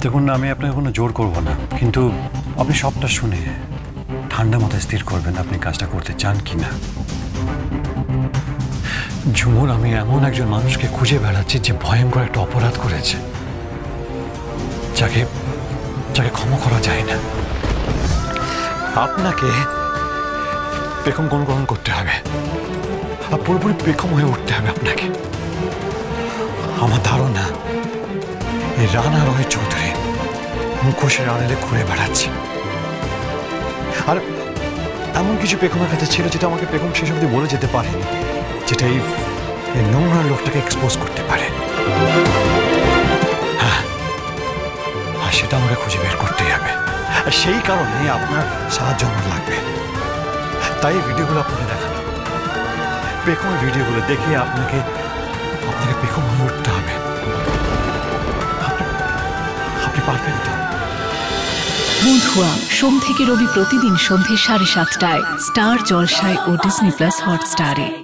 দেখুন না, আমি আপনাকে কোনো জোর করব না, কিন্তু আপনি সবটা শুনে ঠান্ডা মাথায় স্থির করবেন আপনি কাজটা করতে চান কি না। ঝুমুর, আমি এমন একজন মানুষকে খুঁজে বেড়াচ্ছি যে ভয়ঙ্কর একটা অপরাধ করেছে, যাকে যাকে ক্ষমা করা যায় না। আপনাকে পেখম গ্রহণ করতে হবে, আর পুরোপুরি পেখম হয়ে উঠতে হবে আপনাকে। আমার ধারণা এই রানা রয় চৌধুরী মুখোশের আড়ালে ঘুরে বেড়াচ্ছে, আর এমন কিছু পেখমের কাছে ছিল যেটা আমাকে পেখম শেষ অবধি বলে যেতে পারেনি, যেটা এই নোংরা লোকটাকে এক্সপোজ করতে পারে। হ্যাঁ, আর সেটা আমাকে খুঁজে বের করতেই হবে, আর সেই কারণে আপনার সাহায্য আমার লাগবে। তাই এই ভিডিওগুলো আপনাকে দেখানো, পেখমের ভিডিওগুলো দেখে আপনাকে পেখম হয়ে উঠতে হবে। আপনি পারবেন তো? বন্ধুয়া, সোম থেকে রবি প্রতিদিন সন্ধ্যে 7:30টায় স্টার জলসায় ও ডিজনি প্লাস হটস্টারে।